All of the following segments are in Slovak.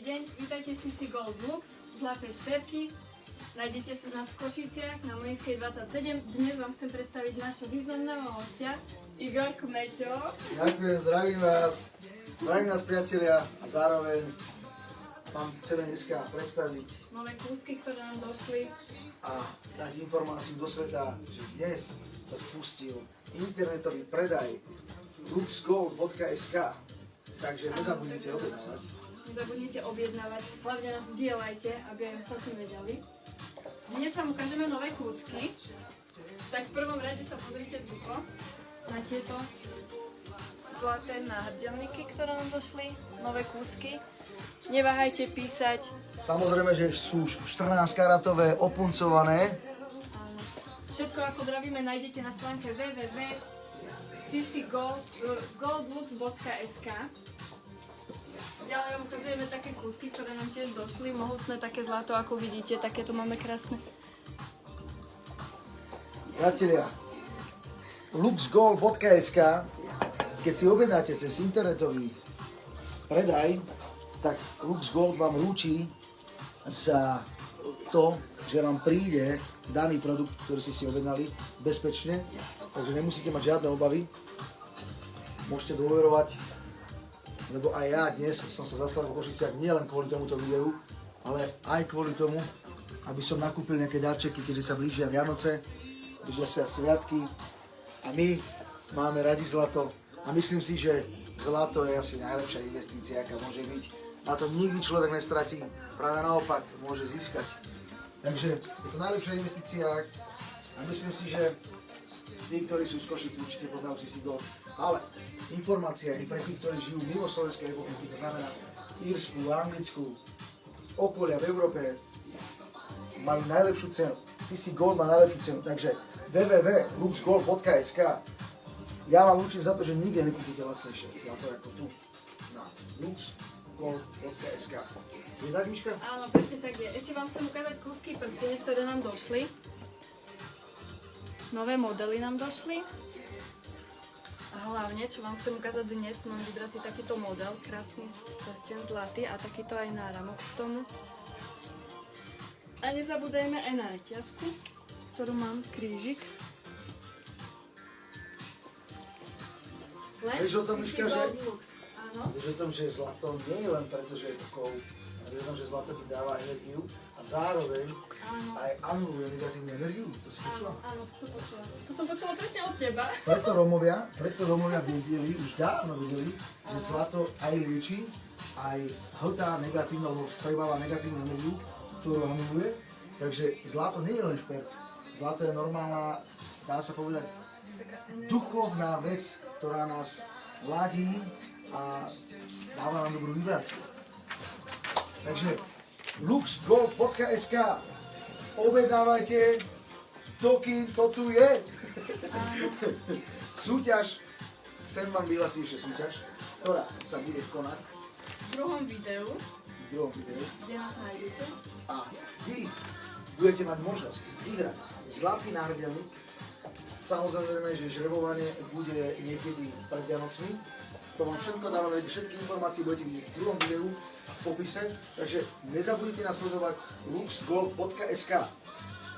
deň, vítajte v CC Gold Lux, zlaté šperky. Nájdete nás v Košiciach na Mlynskej 27. Dnes vám chcem predstaviť nášho významného hostia, Igor Kmeťo. Ďakujem, zdravím vás priatelia a zároveň vám chceme dneska predstaviť Nové kúsky, ktoré nám došli. a dať informáciu do sveta, že dnes sa spustil internetový predaj luxgold.sk, takže nezabudnite objednávať. Nezabudnite objednávať, hlavne nás zdieľajte, aby aj ostatní vedeli. Dnes vám ukážeme nové kúsky, tak v prvom rade sa pozrite tuto na tieto zlaté náhrdelníky, ktoré nám došli, nové kúsky. Neváhajte písať. Samozrejme, že sú 14-karatové, opuncované. Áno. Všetko ako vravíme nájdete na stránke www.ccgoldlux.sk. Ďalej vám ukazujeme také kúsky, ktoré nám tiež došli, mohutné, také zlato, ako vidíte, také tu máme krásne. Priatelia, luxgold.sk, keď si objednáte cez internetový predaj, tak Luxgold vám rúči za to, že vám príde daný produkt, ktorý ste si objednali, bezpečne, takže nemusíte mať žiadne obavy. Môžete dôverovať, lebo aj ja dnes som sa zastavil v Košiciach nielen kvôli tomuto videu, ale aj kvôli tomu, aby som nakúpil nejaké darčeky, keďže sa blížia Vianoce, blížia sa sviatky a my máme radi zlato a myslím si, že zlato je asi najlepšia investícia, aká môže byť. Na to nikdy človek nestratí, práve naopak môže získať. Takže je to najlepšia investícia a myslím si, že tí, ktorí sú z Košic, určite poznajú CC Gold. Ale informácia je pre tých, ktorí žijú mimo Slovenskej republiky, to znamená v Írsku, Anglicku, z okolia v Európe, majú najlepšiu cenu. CC Gold má najlepšiu cenu, takže www.luxgold.sk. Ja vám určite za to, že nikde nekúpite lacnejšie zlato ako tu na luxgold.sk. Je tak, Miška? Áno, presne tak je. Ešte vám chcem ukázať kúsky prstene, ktoré nám došli. Nové modely nám došli. A hlavne, čo vám chcem ukázať dnes, mám vybratý takýto model, krásny prsten zlatý a takýto aj náramok k tomu. A nezabúdajme aj na reťazku, ktorú mám, krížik. Vieš o tom, Miška, že... Áno. Vieš o tom, že zlato nie je len preto, že je to kov, ale vieš o tom, že zlato ti dáva energiu a zároveň aj anuluje negatívnu energiu. To si počula? Áno, to som počula. To som počula presne od teba. Preto Rómovia vedeli, už dávno vedeli, že zlato aj lieči, aj hltá negatívnu, alebo vstrebáva negatívnu energiu, ktorú anuluje. Takže zlato nie je len šperk. Zlato je normálna, dá sa povedať, duchovná vec, ktorá nás ladí a dáva nám dobrú vibráciu. Takže luxgold.sk, objednávajte, dokým to tu je. Súťaž, chcem vám vyhlásiť ešte súťaž, ktorá sa bude konať V druhom videu, kde nás nájdete. A vy budete mať možnosť vyhrať zlatý náhrdelník. Samozrejme, že žrebovanie bude niekedy pred Vianocmi. To vám všetko dávame, všetky informácie budete vidieť v druhom videu v popise, takže nezabudnite nasledovať luxgold.sk.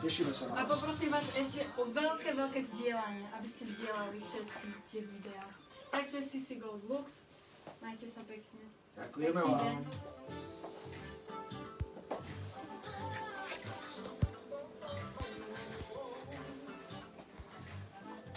Tešíme sa na vás. A poprosím vás ešte o veľké zdieľanie, aby ste zdieľali všetky tie videá. Takže CC Gold Lux, majte sa pekne. Ďakujeme Pekný vám. deň.